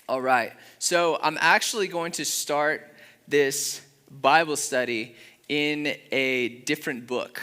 All right. So I'm actually going to start this Bible study in a different book,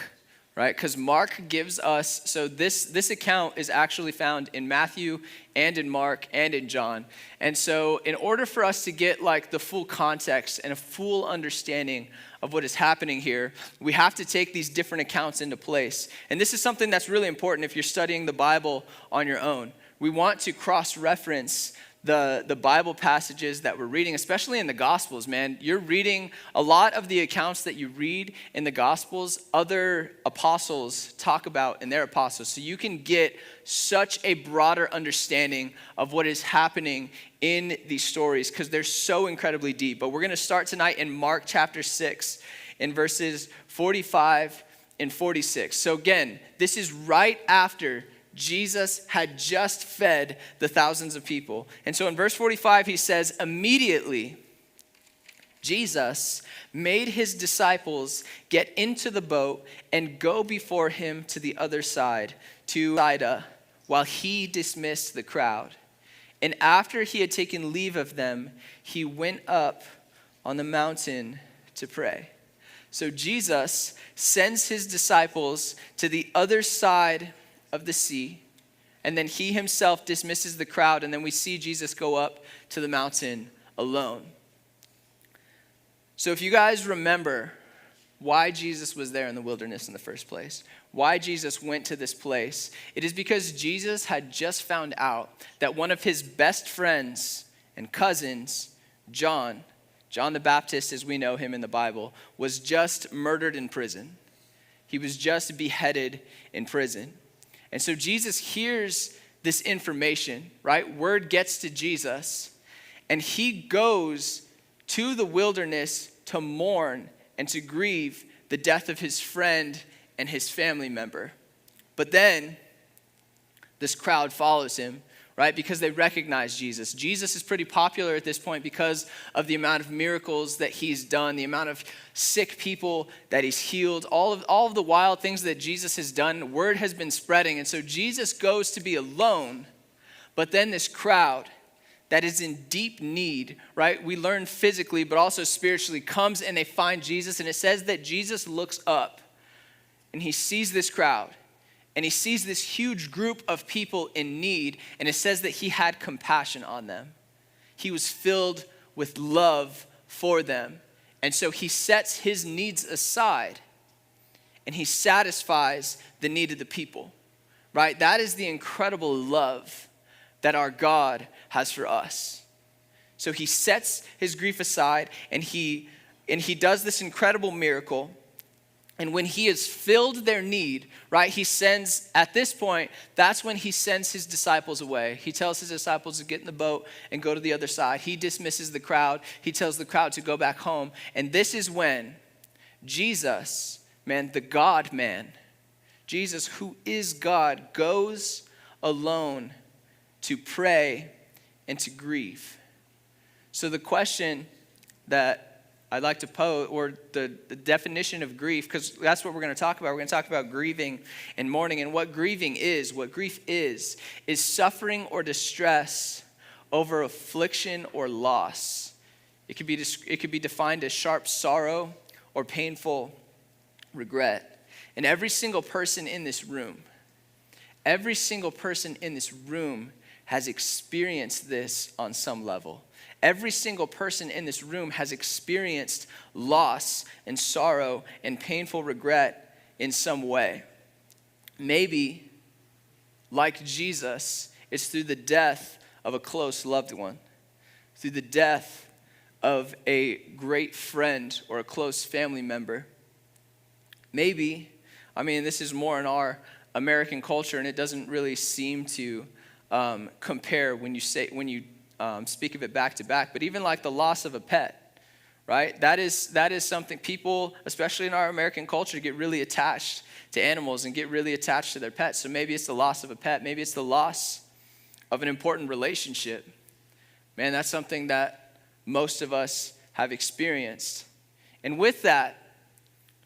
right? Because Mark gives us, so this account is actually found in Matthew and in Mark and in John. And so in order for us to get like the full context and a full understanding of what is happening here, we have to take these different accounts into place. And this is something that's really important if you're studying the Bible on your own. We want to cross-reference the Bible passages that we're reading, especially in the Gospels, man. You're reading a lot of the accounts that you read in the Gospels, other apostles talk about in their apostles. So you can get such a broader understanding of what is happening in these stories because they're so incredibly deep. But we're going to start tonight in Mark chapter 6 in verses 45 and 46. So again, this is right after Jesus had just fed the thousands of people. And so in verse 45, he says, immediately, Jesus made his disciples get into the boat and go before him to the other side, to Ida, while he dismissed the crowd. And after he had taken leave of them, he went up on the mountain to pray. So Jesus sends his disciples to the other side of the sea, and then he himself dismisses the crowd, and then we see Jesus go up to the mountain alone. So if you guys remember why Jesus was there in the wilderness in the first place, why Jesus went to this place, it is because Jesus had just found out that one of his best friends and cousins, John the Baptist as we know him in the Bible, was just murdered in prison. He was just beheaded in prison. And so Jesus hears this information, right? Word gets to Jesus, and he goes to the wilderness to mourn and to grieve the death of his friend and his family member. But then this crowd follows him, right? Because they recognize Jesus. Jesus is pretty popular at this point because of the amount of miracles that he's done, the amount of sick people that he's healed, all of the wild things that Jesus has done. Word has been spreading. And so Jesus goes to be alone, but then this crowd that is in deep need, right? We learn physically, but also spiritually, comes and they find Jesus. And it says that Jesus looks up and he sees this crowd. And he sees this huge group of people in need, and it says that he had compassion on them. He was filled with love for them. And so he sets his needs aside, and he satisfies the need of the people, right? That is the incredible love that our God has for us. So he sets his grief aside, and he does this incredible miracle. And when he has filled their need, right, he sends, at this point, that's when he sends his disciples away. He tells his disciples to get in the boat and go to the other side. He dismisses the crowd. He tells the crowd to go back home. And this is when Jesus, man, the God man, Jesus, who is God, goes alone to pray and to grieve. So the question that I'd like to pose, or the definition of grief, because that's what we're going to talk about. We're going to talk about grieving and mourning. And what grieving is, what grief is suffering or distress over affliction or loss. It could be defined as sharp sorrow or painful regret. And every single person in this room has experienced this on some level. Every single person in this room has experienced loss and sorrow and painful regret in some way. Maybe, like Jesus, it's through the death of a close loved one, through the death of a great friend or a close family member. Maybe, this is more in our American culture, and it doesn't really seem to compare when you speak of it back to back, but even like the loss of a pet, right? That is something people, especially in our American culture, get really attached to animals and get really attached to their pets. So maybe it's the loss of a pet. Maybe it's the loss of an important relationship. Man, that's something that most of us have experienced. And with that,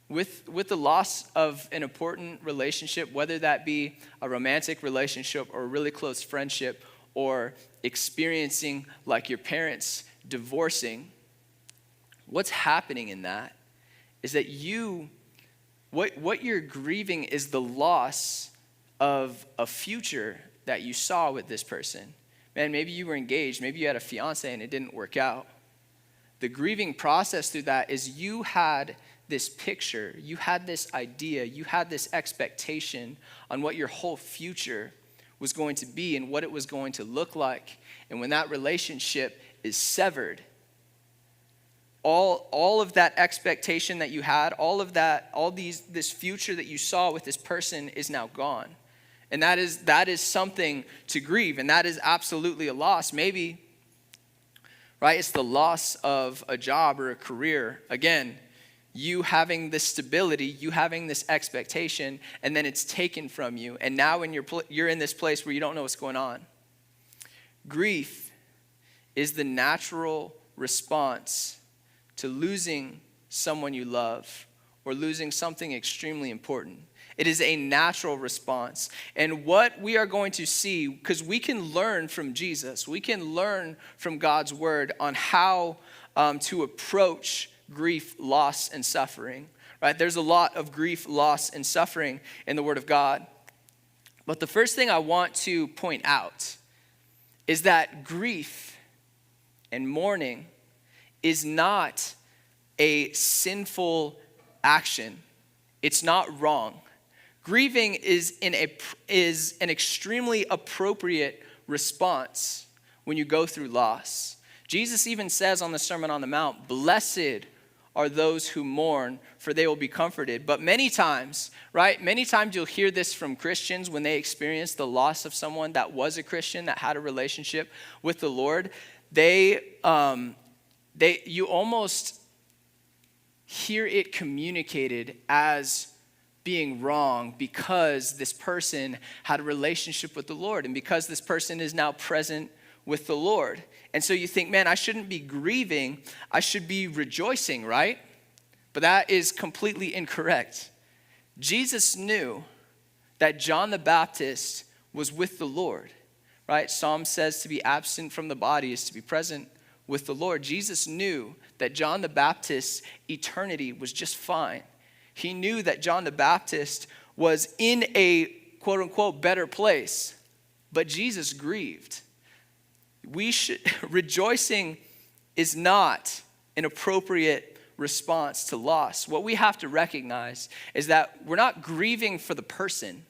with the loss of an important relationship, whether that be a romantic relationship or a really close friendship, or experiencing like your parents divorcing, what's happening in that is that what you're grieving is the loss of a future that you saw with this person. Man, maybe you were engaged, maybe you had a fiance and it didn't work out. The grieving process through that is you had this picture, you had this idea, you had this expectation on what your whole future was going to be and what it was going to look like. And when that relationship is severed, all of that expectation that you had, this future that you saw with this person is now gone. And that is something to grieve, and that is absolutely a loss. Maybe, right, it's the loss of a job or a career. Again, you having this stability, you having this expectation, and then it's taken from you. And now you're in this place where you don't know what's going on. Grief is the natural response to losing someone you love or losing something extremely important. It is a natural response. And what we are going to see, because we can learn from Jesus, we can learn from God's word on how to approach grief, loss, and suffering, right? There's a lot of grief, loss, and suffering in the word of God. But the first thing I want to point out is that grief and mourning is not a sinful action. It's not wrong. Grieving is an extremely appropriate response when you go through loss. Jesus even says on the Sermon on the Mount, "Blessed are those who mourn, for they will be comforted." But many times, right? Many times you'll hear this from Christians when they experience the loss of someone that was a Christian, that had a relationship with the Lord. You almost hear it communicated as being wrong because this person had a relationship with the Lord and because this person is now present with the Lord. And so you think, man, I shouldn't be grieving, I should be rejoicing, right? But that is completely incorrect. Jesus knew that John the Baptist was with the Lord, right? Psalm says to be absent from the body is to be present with the Lord. Jesus knew that John the Baptist's eternity was just fine. He knew that John the Baptist was in a quote unquote better place, but Jesus grieved. Rejoicing is not an appropriate response to loss. What we have to recognize is that we're not grieving for the person.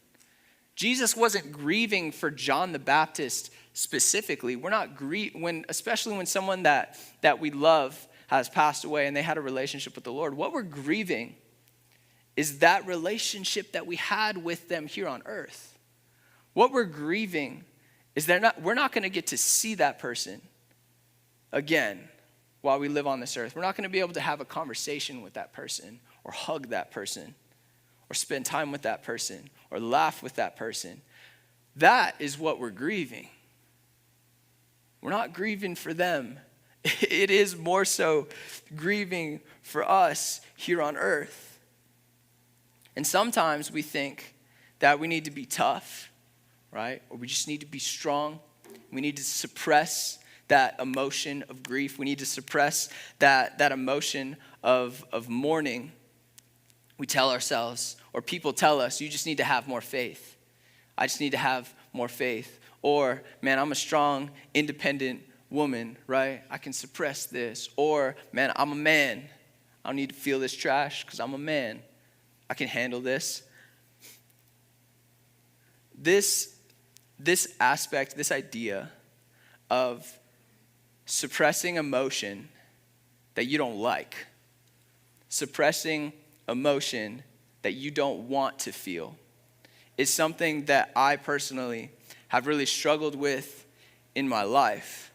Jesus wasn't grieving for John the Baptist specifically. We're not especially when someone that we love has passed away and they had a relationship with the Lord. What we're grieving is that relationship that we had with them here on earth. What we're grieving is we're not going to get to see that person again while we live on this earth. We're not going to be able to have a conversation with that person or hug that person or spend time with that person or laugh with that person. That is what we're grieving. We're not grieving for them. It is more so grieving for us here on earth. And sometimes we think that we need to be tough, right? Or we just need to be strong. We need to suppress that emotion of grief. We need to suppress that emotion of mourning. We tell ourselves, or people tell us, you just need to have more faith. I just need to have more faith. Or, man, I'm a strong, independent woman, right? I can suppress this. Or, man, I'm a man. I don't need to feel this trash because I'm a man. I can handle this. This aspect, this idea of suppressing emotion that you don't like, suppressing emotion that you don't want to feel, is something that I personally have really struggled with in my life.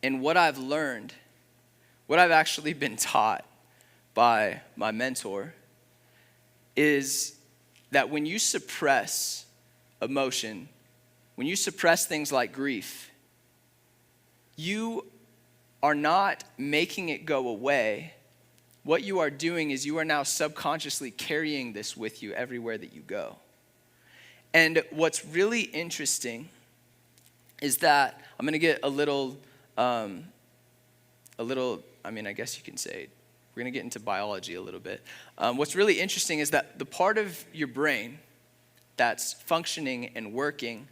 And what I've learned, what I've actually been taught by my mentor, is that when you suppress emotion, when you suppress things like grief, you are not making it go away. What you are doing is you are now subconsciously carrying this with you everywhere that you go. And what's really interesting is that I'm going to get a little, I mean, I guess you can say, we're going to get into biology a little bit. What's really interesting is that the part of your brain that's functioning and working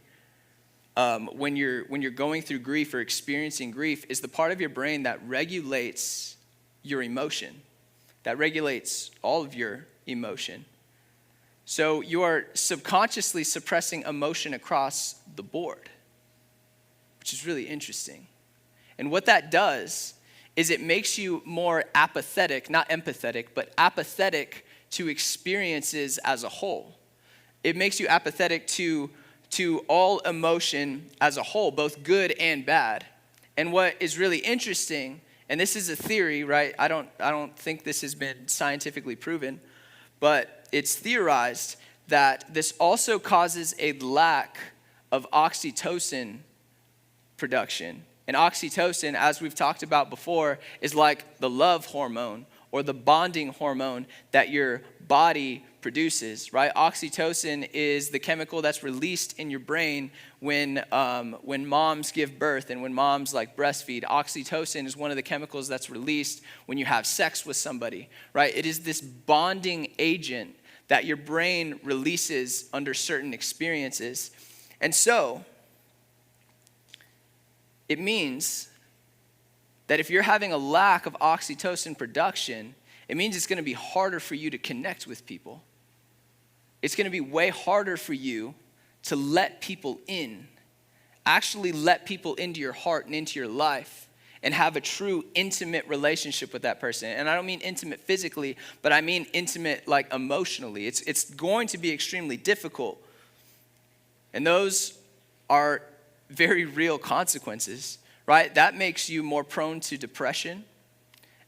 when you're going through grief or experiencing grief is the part of your brain that regulates your emotion, that regulates all of your emotion. So you are subconsciously suppressing emotion across the board, which is really interesting. And what that does is it makes you more apathetic, not empathetic, but apathetic to experiences as a whole. It makes you apathetic to all emotion as a whole, both good and bad. And what is really interesting, and this is a theory, right? I don't think this has been scientifically proven, but it's theorized that this also causes a lack of oxytocin production. And oxytocin, as we've talked about before, is like the love hormone or the bonding hormone that your body produces, right? Oxytocin is the chemical that's released in your brain when moms give birth and when moms like breastfeed. Oxytocin is one of the chemicals that's released when you have sex with somebody, right? It is this bonding agent that your brain releases under certain experiences. And so, it means that if you're having a lack of oxytocin production, it means it's going to be harder for you to connect with people. It's going to be way harder for you to let people in, actually let people into your heart and into your life and have a true intimate relationship with that person. And I don't mean intimate physically, but I mean intimate like emotionally. It's going to be extremely difficult. And those are very real consequences, right? That makes you more prone to depression.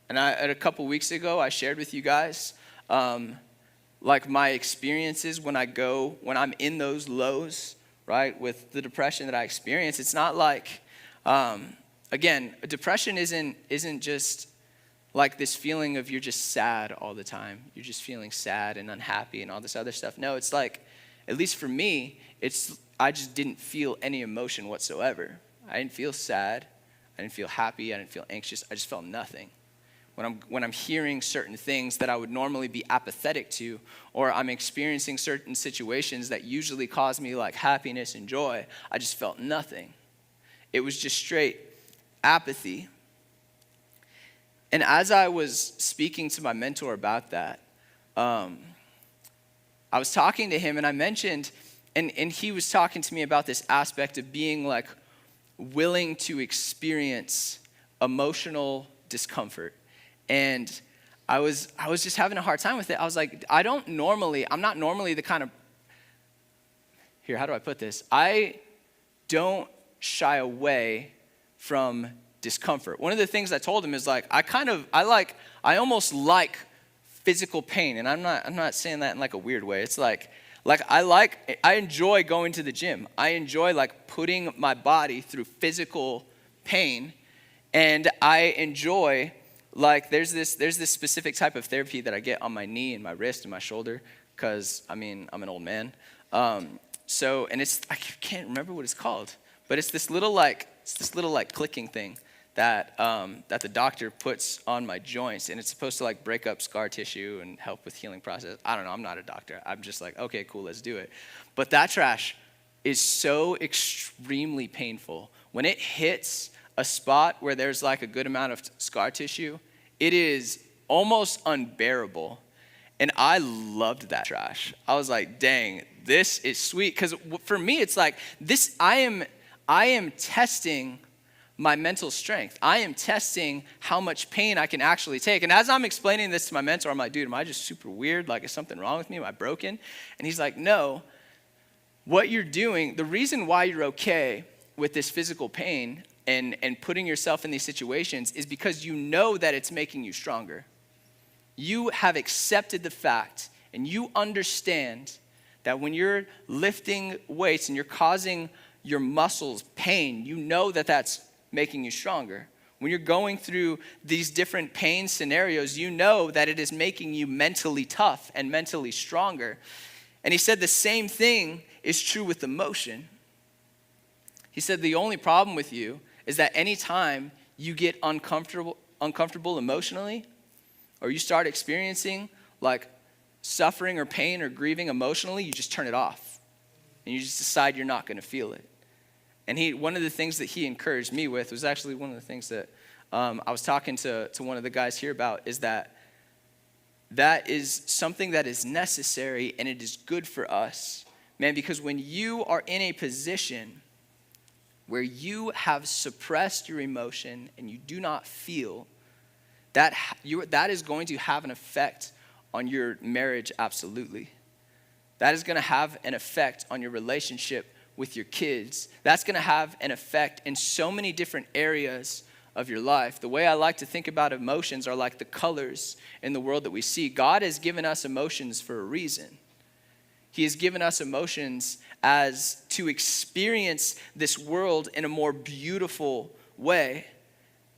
And a couple weeks ago, I shared with you guys like my experiences when I'm in those lows, right, with the depression that I experience. It's not like, again, depression isn't just like this feeling of you're just sad all the time. You're just feeling sad and unhappy and all this other stuff. No, it's like, at least for me, I just didn't feel any emotion whatsoever. I didn't feel sad. I didn't feel happy. I didn't feel anxious. I just felt nothing. When I'm hearing certain things that I would normally be apathetic to, or I'm experiencing certain situations that usually cause me like happiness and joy, I just felt nothing. It was just straight apathy. And as I was speaking to my mentor about that, I was talking to him and I mentioned, and he was talking to me about this aspect of being like willing to experience emotional discomfort. And I was just having a hard time with it. I was like, I'm not normally the kind of, here, how do I put this? I don't shy away from discomfort. One of the things I told him is like, I almost like physical pain. And I'm not saying that in like a weird way. It's like I enjoy going to the gym. I enjoy like putting my body through physical pain. And I enjoy like there's this specific type of therapy that I get on my knee and my wrist and my shoulder because I'm an old man. So I can't remember what it's called, but it's this little clicking thing that the doctor puts on my joints, and it's supposed to like break up scar tissue and help with healing process. I don't know. I'm not a doctor. I'm just like, okay, cool, let's do it. But that trash is so extremely painful when it hits a spot where there's like a good amount of scar tissue. It is almost unbearable. And I loved that trash. I was like, dang, this is sweet. Because for me, it's like this, I am testing my mental strength. I am testing how much pain I can actually take. And as I'm explaining this to my mentor, I'm like, dude, am I just super weird? Like, is something wrong with me? Am I broken? And he's like, no. What you're doing, the reason why you're okay with this physical pain and putting yourself in these situations is because you know that it's making you stronger. You have accepted the fact and you understand that when you're lifting weights and you're causing your muscles pain, you know that that's making you stronger. When you're going through these different pain scenarios, you know that it is making you mentally tough and mentally stronger. And he said the same thing is true with emotion. He said, the only problem with you is that anytime you get uncomfortable emotionally, or you start experiencing like suffering or pain or grieving emotionally, you just turn it off. And you just decide you're not going to feel it. And one of the things that he encouraged me with was actually one of the things that I was talking to one of the guys here about, is that is something that is necessary and it is good for us. Man, because when you are in a position where you have suppressed your emotion and you do not feel, that is going to have an effect on your marriage, absolutely. That is going to have an effect on your relationship with your kids. That's going to have an effect in so many different areas of your life. The way I like to think about emotions are like the colors in the world that we see. God has given us emotions for a reason. He has given us emotions as to experience this world in a more beautiful way.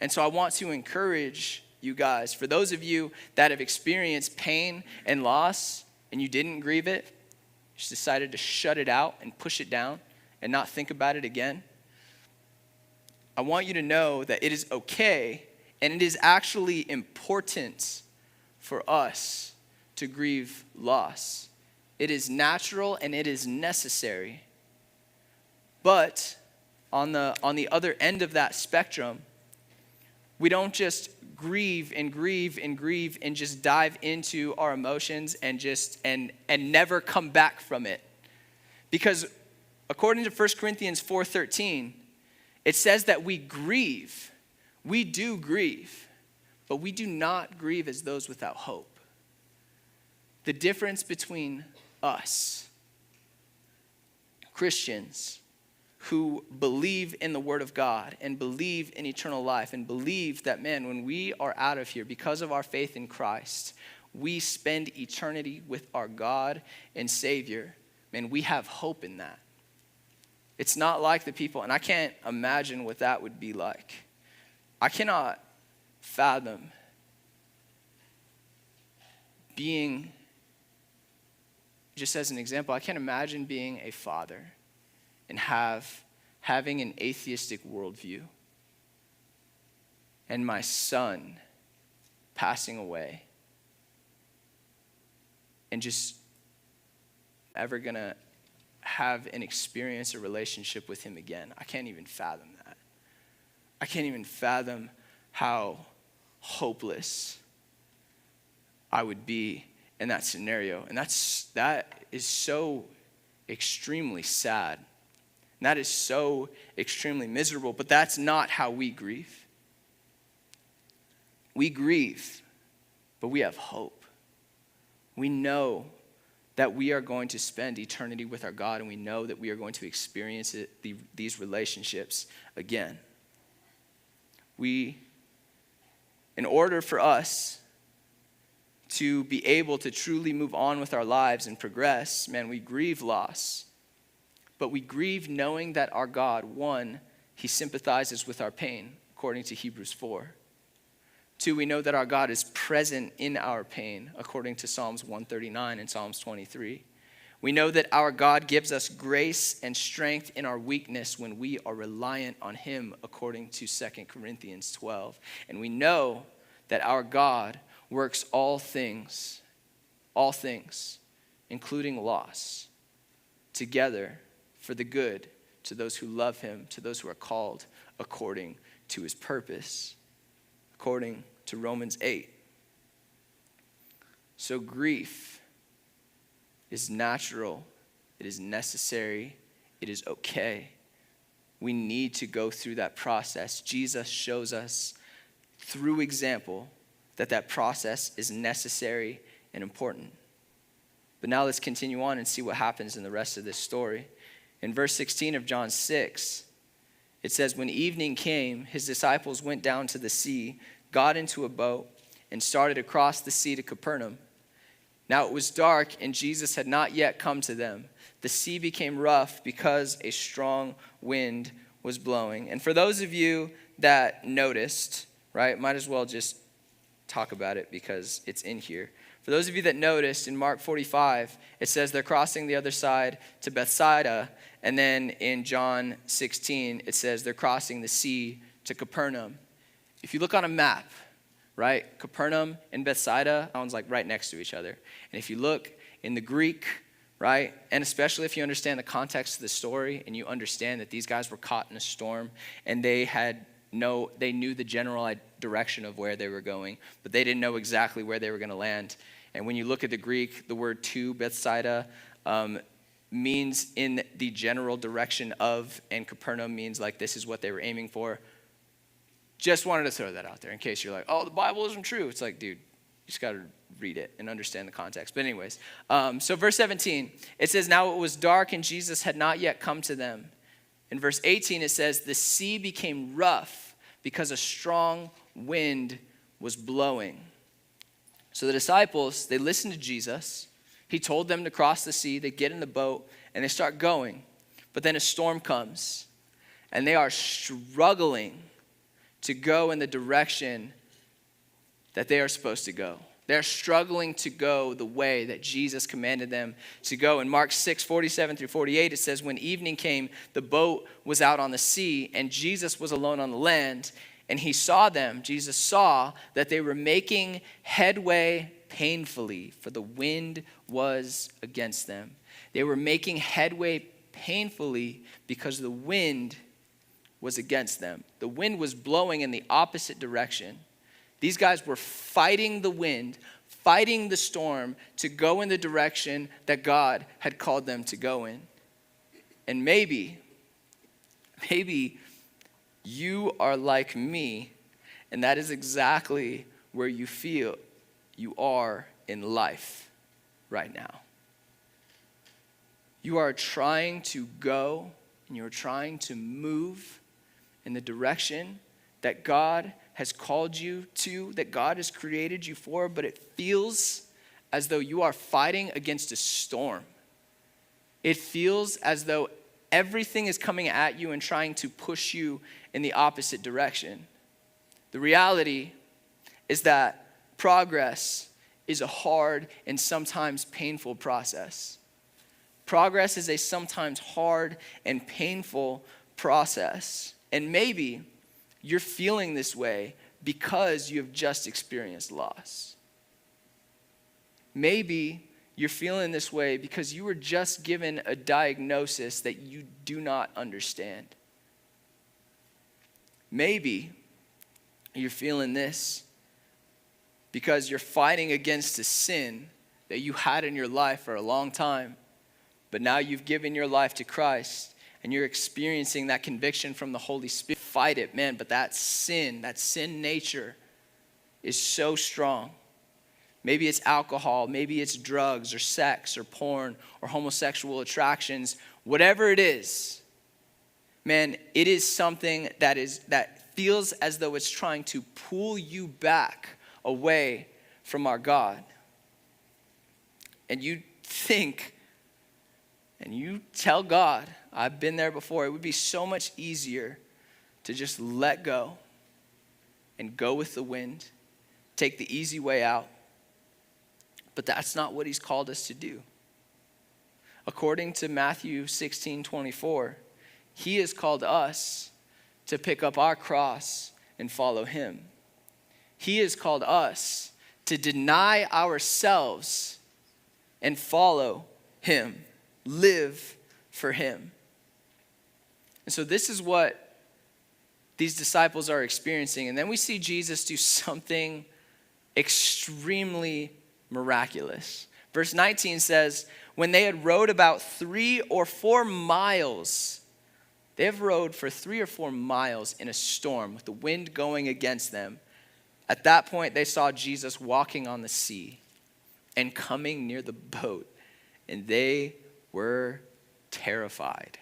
And so I want to encourage you guys, for those of you that have experienced pain and loss and you didn't grieve it, you just decided to shut it out and push it down and not think about it again, I want you to know that it is okay and it is actually important for us to grieve loss. It is natural and it is necessary. But on the other end of that spectrum, we don't just grieve and grieve and grieve and just dive into our emotions and never come back from it. Because according to 1 Corinthians 4:13, it says that we grieve. We do grieve, but we do not grieve as those without hope. The difference between us, Christians, who believe in the Word of God and believe in eternal life and believe that, man, when we are out of here, because of our faith in Christ, we spend eternity with our God and Savior. Man, we have hope in that. It's not like the people, and I can't imagine what that would be like. I cannot fathom being, just as an example, I can't imagine being a father and having an atheistic worldview and my son passing away and just ever gonna have an experience, a relationship with him again. I can't even fathom that. I can't even fathom how hopeless I would be in that scenario. And that is so extremely sad. And that is so extremely miserable, but that's not how we grieve. We grieve, but we have hope. We know that we are going to spend eternity with our God, and we know that we are going to experience these relationships again. In order for us to be able to truly move on with our lives and progress, man, we grieve loss. But we grieve knowing that our God, one, he sympathizes with our pain, according to Hebrews 4. Two, we know that our God is present in our pain, according to Psalms 139 and Psalms 23. We know that our God gives us grace and strength in our weakness when we are reliant on him, according to 2 Corinthians 12. And we know that our God works all things, including loss, together for the good to those who love him, to those who are called according to his purpose, according to Romans 8. So grief is natural, it is necessary, it is okay. We need to go through that process. Jesus shows us through example that process is necessary and important. But now let's continue on and see what happens in the rest of this story. In verse 16 of John 6, it says, when evening came, his disciples went down to the sea, got into a boat, and started across the sea to Capernaum. Now it was dark, and Jesus had not yet come to them. The sea became rough because a strong wind was blowing. And for those of you that noticed, right, might as well just talk about it because it's in here. For those of you that noticed, in Mark 45, it says they're crossing the other side to Bethsaida. And then in John 16, it says they're crossing the sea to Capernaum. If you look on a map, right, Capernaum and Bethsaida, that one's like right next to each other. And if you look in the Greek, right, and especially if you understand the context of the story and you understand that these guys were caught in a storm and they knew the general direction of where they were going, but they didn't know exactly where they were going to land. And when you look at the Greek, the word to Bethsaida means in the general direction of, and Capernaum means like this is what they were aiming for. Just wanted to throw that out there in case you're like, oh, the Bible isn't true. It's like, dude, you just got to read it and understand the context. But anyways, so verse 17, it says, now it was dark and Jesus had not yet come to them. In verse 18, it says, the sea became rough because a strong wind was blowing. So the disciples, they listened to Jesus. He told them to cross the sea. They get in the boat and they start going. But then a storm comes and they are struggling to go in the direction that they are supposed to go. They're struggling to go the way that Jesus commanded them to go. In Mark 6:47-48, it says, when evening came, the boat was out on the sea, and Jesus was alone on the land. And he saw them, Jesus saw that they were making headway painfully, for the wind was against them. They were making headway painfully because the wind was against them. The wind was blowing in the opposite direction. These guys were fighting the wind, fighting the storm to go in the direction that God had called them to go in. And maybe you are like me, and that is exactly where you feel you are in life right now. You are trying to go, and you're trying to move in the direction that God has called you to, that God has created you for, but it feels as though you are fighting against a storm. It feels as though everything is coming at you and trying to push you in the opposite direction. The reality is that progress is a hard and sometimes painful process. Progress is a sometimes hard and painful process. And maybe you're feeling this way because you have just experienced loss. Maybe you're feeling this way because you were just given a diagnosis that you do not understand. Maybe you're feeling this because you're fighting against a sin that you had in your life for a long time, but now you've given your life to Christ and you're experiencing that conviction from the Holy Spirit. Fight it, man, but that sin nature is so strong. Maybe it's alcohol, maybe it's drugs or sex or porn or homosexual attractions. Whatever it is, man, it is something that feels as though it's trying to pull you back away from our God. And you think, and you tell God, I've been there before, it would be so much easier to just let go and go with the wind, take the easy way out. But that's not what he's called us to do. According to Matthew 16:24, he has called us to pick up our cross and follow him. He has called us to deny ourselves and follow him, live for him. And so this is what these disciples are experiencing. And then we see Jesus do something extremely miraculous. Verse 19 says, when they had rowed about 3 or 4 miles, they have rowed for 3 or 4 miles in a storm with the wind going against them. At that point, they saw Jesus walking on the sea and coming near the boat, and they were terrified.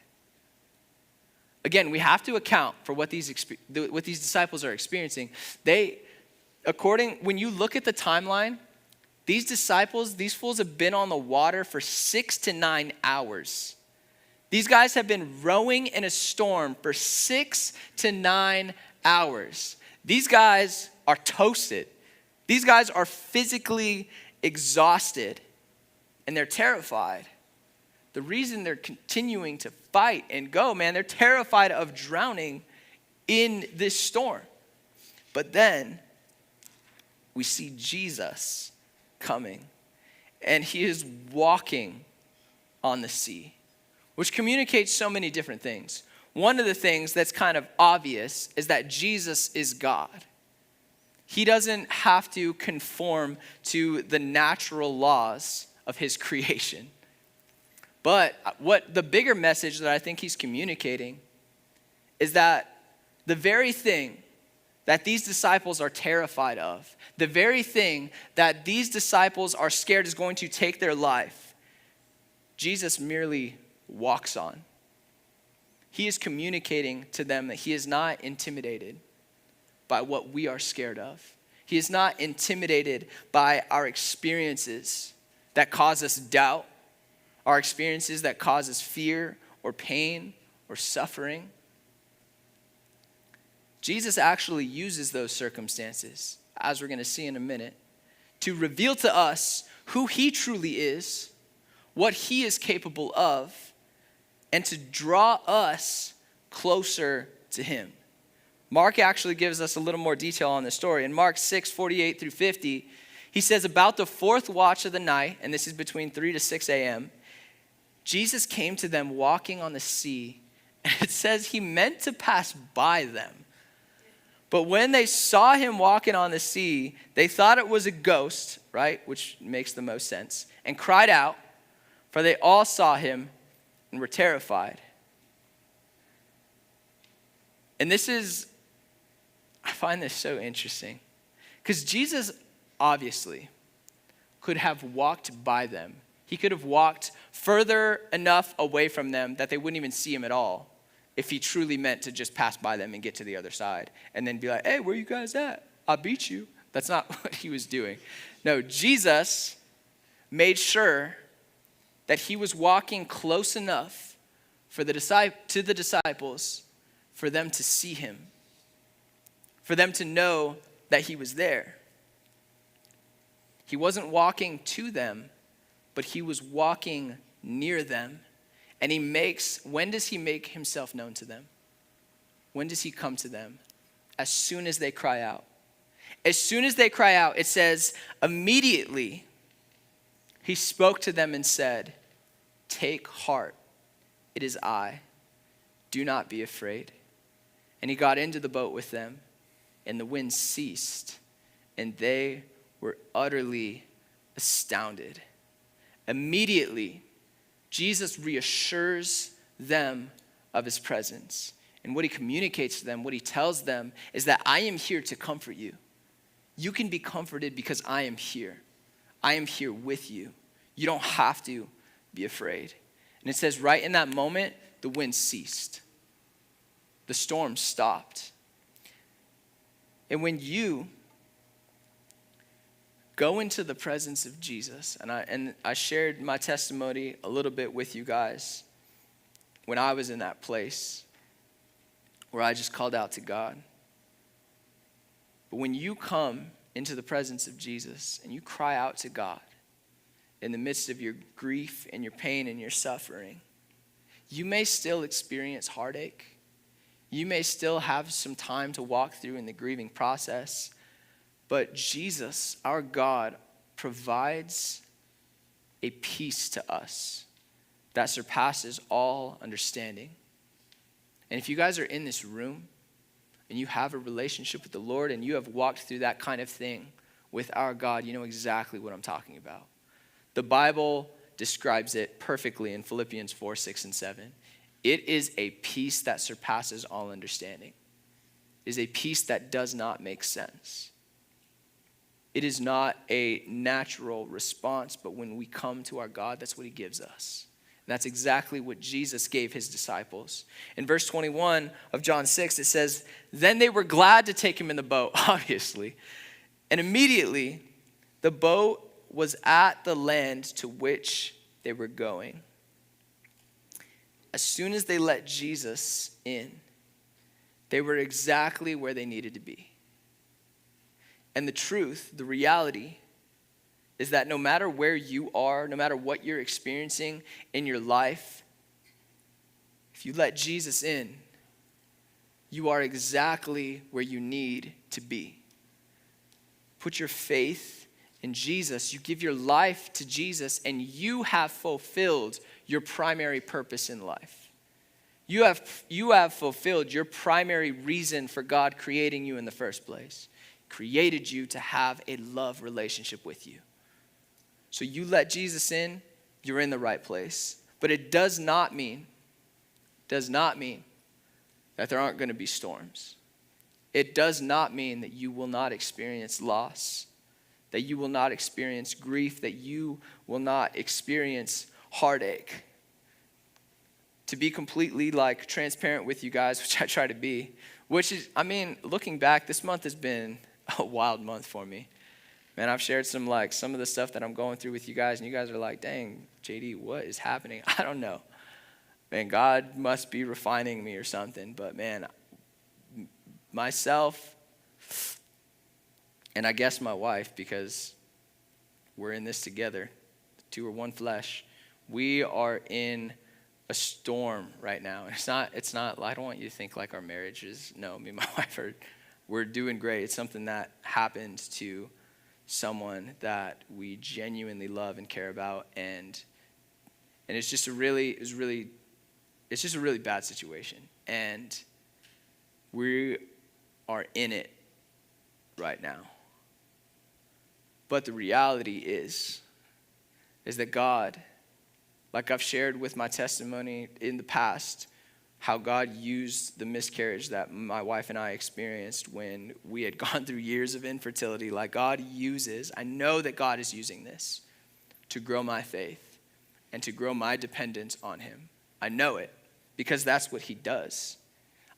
Again, we have to account for what these disciples are experiencing. When you look at the timeline, these disciples, these fools have been on the water for 6 to 9 hours. These guys have been rowing in a storm for 6 to 9 hours. These guys are toasted. These guys are physically exhausted and they're terrified. The reason they're continuing to fight and go, man, they're terrified of drowning in this storm. But then we see Jesus coming, and he is walking on the sea, which communicates so many different things. One of the things that's kind of obvious is that Jesus is God. He doesn't have to conform to the natural laws of his creation. But what the bigger message that I think he's communicating is that the very thing that these disciples are terrified of, the very thing that these disciples are scared is going to take their life, Jesus merely walks on. He is communicating to them that he is not intimidated by what we are scared of. He is not intimidated by our experiences that cause us doubt, our experiences that cause us fear or pain or suffering. Jesus actually uses those circumstances, as we're going to see in a minute, to reveal to us who he truly is, what he is capable of, and to draw us closer to him. Mark actually gives us a little more detail on this story. In Mark 6:48 through 50, he says, about the fourth watch of the night, and this is between 3 to 6 a.m., Jesus came to them walking on the sea, and it says he meant to pass by them. But when they saw him walking on the sea, they thought it was a ghost, right? Which makes the most sense, and cried out, for they all saw him and were terrified. And I find this so interesting, because Jesus obviously could have walked by them. He could have walked further enough away from them that they wouldn't even see him at all if he truly meant to just pass by them and get to the other side and then be like, hey, where you guys at? I beat you. That's not what he was doing. No, Jesus made sure that he was walking close enough to the disciples for them to see him, for them to know that he was there. He wasn't walking to them, but he was walking near them. And when does he make himself known to them? When does he come to them? As soon as they cry out. As soon as they cry out, it says, immediately he spoke to them and said, take heart, it is I. Do not be afraid. And he got into the boat with them, and the wind ceased, and they were utterly astounded. Immediately, Jesus reassures them of his presence. And what he communicates to them, what he tells them, is that I am here to comfort you. You can be comforted because I am here. I am here with you. You don't have to be afraid. And it says right in that moment, the wind ceased. The storm stopped. And when you go into the presence of Jesus, and I shared my testimony a little bit with you guys when I was in that place where I just called out to God. But when you come into the presence of Jesus and you cry out to God in the midst of your grief and your pain and your suffering, you may still experience heartache. You may still have some time to walk through in the grieving process. But Jesus, our God, provides a peace to us that surpasses all understanding. And if you guys are in this room and you have a relationship with the Lord and you have walked through that kind of thing with our God, you know exactly what I'm talking about. The Bible describes it perfectly in Philippians 4, 6, and 7. It is a peace that surpasses all understanding. It is a peace that does not make sense. It is not a natural response, but when we come to our God, that's what he gives us. And that's exactly what Jesus gave his disciples. In verse 21 of John 6, it says, then they were glad to take him in the boat, obviously. And immediately, the boat was at the land to which they were going. As soon as they let Jesus in, they were exactly where they needed to be. And the truth, the reality, is that no matter where you are, no matter what you're experiencing in your life, if you let Jesus in, you are exactly where you need to be. Put your faith in Jesus. You give your life to Jesus, and you have fulfilled your primary purpose in life. You have fulfilled your primary reason for God creating you in the first place. Created you to have a love relationship with you. So you let Jesus in, you're in the right place. But it does not mean that there aren't going to be storms. It does not mean that you will not experience loss, that you will not experience grief, that you will not experience heartache. To be completely transparent with you guys, which I try to be, looking back, this month has been a wild month for me. Man, I've shared some of the stuff that I'm going through with you guys, and you guys are like, dang, JD, what is happening? I don't know. Man, God must be refining me or something. But man, myself, and I guess my wife, because we're in this together, the two are one flesh, we are in a storm right now. It's not, I don't want you to think like our marriage is, no, me and my wife we're doing great. It's something that happened to someone that we genuinely love and care about, and it's just a really bad situation, and we are in it right now. But the reality is that God, like I've shared with my testimony in the past, how God used the miscarriage that my wife and I experienced when we had gone through years of infertility. I know that God is using this to grow my faith and to grow my dependence on him. I know it because that's what he does.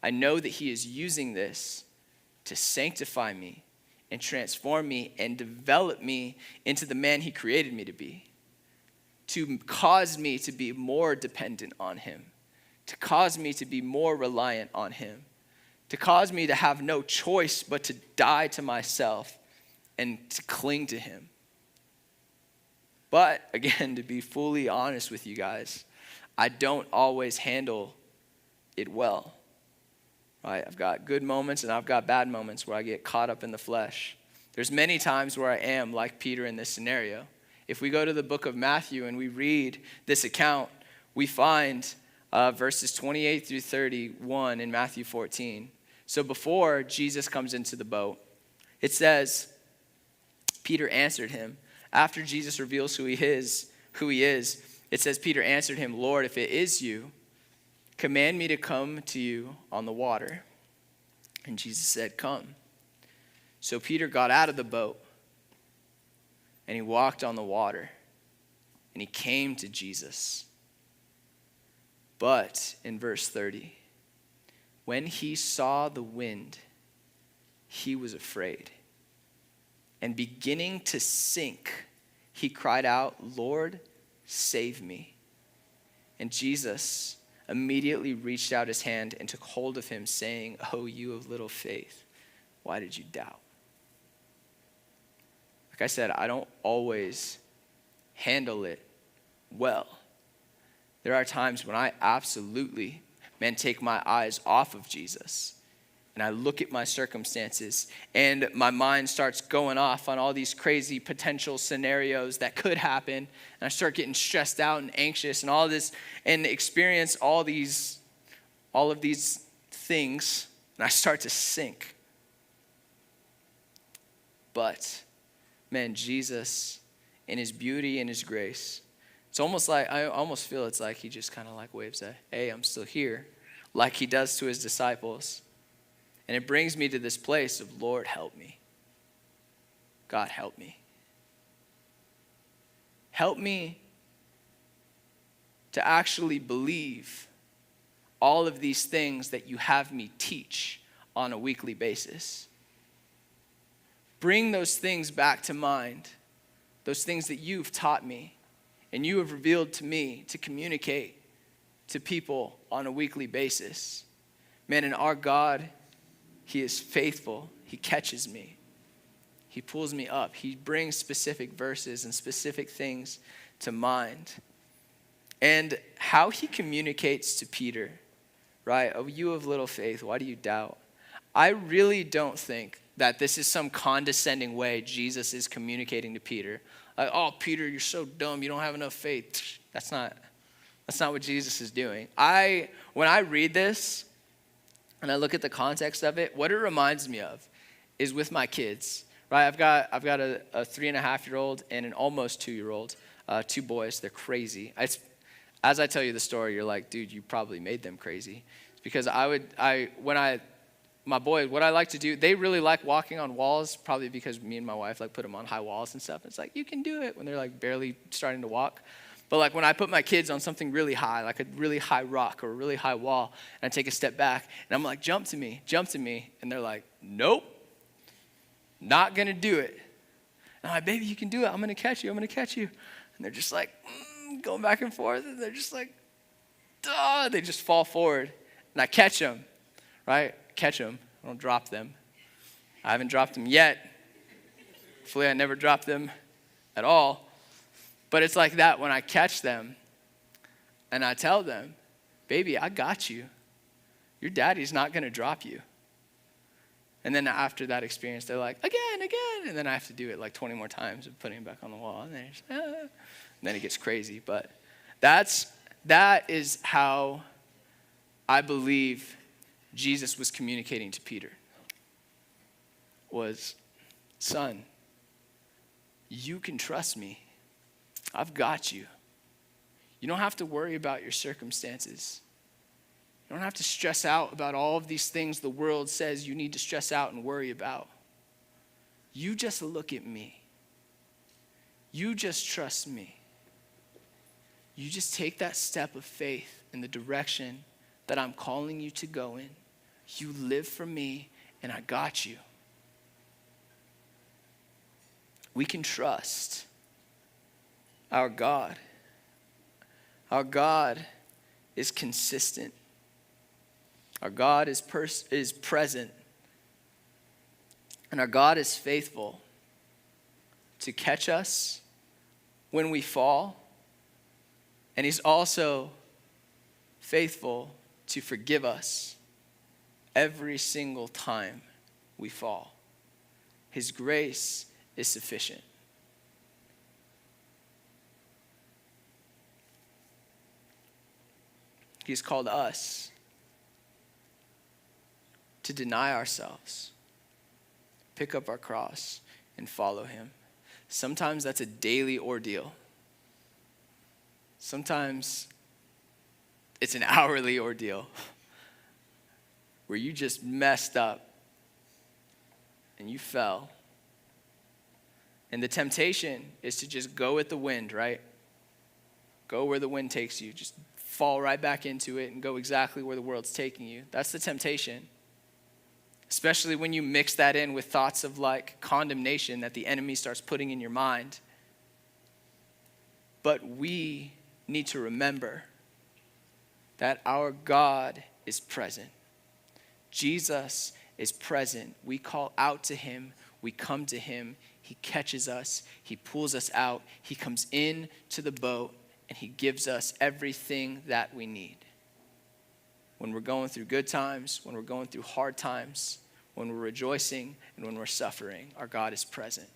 I know that he is using this to sanctify me and transform me and develop me into the man he created me to be, to cause me to be more dependent on him, to cause me to be more reliant on him, to cause me to have no choice but to die to myself and to cling to him. But again, to be fully honest with you guys, I don't always handle it well. Right? I've got good moments and I've got bad moments where I get caught up in the flesh. There's many times where I am like Peter in this scenario. If we go to the book of Matthew and we read this account, we find verses 28 through 31 in Matthew 14. So before Jesus comes into the boat, it says, Peter answered him. After Jesus reveals who he is, it says, Peter answered him, Lord, if it is you, command me to come to you on the water. And Jesus said, come. So Peter got out of the boat and he walked on the water and he came to Jesus. But in verse 30, when he saw the wind, he was afraid. And beginning to sink, he cried out, Lord, save me. And Jesus immediately reached out his hand and took hold of him, saying, oh, you of little faith, why did you doubt? Like I said, I don't always handle it well. There are times when I absolutely, take my eyes off of Jesus. And I look at my circumstances and my mind starts going off on all these crazy potential scenarios that could happen. And I start getting stressed out and anxious and all this and experience all of these things. And I start to sink. But, Jesus, in his beauty and his grace, it's almost like, I almost feel it's like he just kind of waves at, hey, I'm still here, like he does to his disciples. And it brings me to this place of, Lord, help me. God, help me. Help me to actually believe all of these things that you have me teach on a weekly basis. Bring those things back to mind, those things that you've taught me and you have revealed to me to communicate to people on a weekly basis. And our God, he is faithful. He catches me. He pulls me up. He brings specific verses and specific things to mind. And how he communicates to Peter, right? Oh, you of little faith, why do you doubt? I really don't think that this is some condescending way Jesus is communicating to Peter. Like, oh, Peter, you're so dumb. You don't have enough faith. That's not what Jesus is doing. When I read this and I look at the context of it, what it reminds me of is with my kids, right? I've got a 3.5-year-old and an almost 2-year-old, 2 boys. They're crazy. As I tell you the story, you're like, dude, you probably made them crazy. It's because my boys, what I like to do, they really like walking on walls, probably because me and my wife like put them on high walls and stuff. It's like, you can do it when they're like barely starting to walk. But like when I put my kids on something really high, like a really high rock or a really high wall, and I take a step back and I'm like, jump to me. And they're like, nope, not gonna do it. And I'm like, baby, you can do it. I'm gonna catch you. And they're just like, going back and forth. And they're just like, duh. They just fall forward. And I catch them, right? Catch them. I don't drop them. I haven't dropped them yet. Hopefully I never drop them at all. But it's like that when I catch them and I tell them, baby, I got you. Your daddy's not going to drop you. And then after that experience, they're like, again. And then I have to do it like 20 more times of putting him back on the wall. And then it gets crazy. But that is how I believe Jesus was communicating to Peter. Was, son, you can trust me. I've got you. You don't have to worry about your circumstances. You don't have to stress out about all of these things the world says you need to stress out and worry about. You just look at me. You just trust me. You just take that step of faith in the direction that I'm calling you to go in. You live for me, and I got you. We can trust our God. Our God is consistent. Our God is present. And our God is faithful to catch us when we fall. And he's also faithful to forgive us every single time we fall. His grace is sufficient. He's called us to deny ourselves, pick up our cross, and follow him. Sometimes that's a daily ordeal. Sometimes it's an hourly ordeal where you just messed up and you fell. And the temptation is to just go with the wind, right? Go where the wind takes you. Just fall right back into it and go exactly where the world's taking you. That's the temptation. Especially when you mix that in with thoughts of like condemnation that the enemy starts putting in your mind. But we need to remember that our God is present. Jesus is present. We call out to him. We come to him. He catches us. He pulls us out. He comes in to the boat and he gives us everything that we need. When we're going through good times, when we're going through hard times, when we're rejoicing, and when we're suffering, our God is present.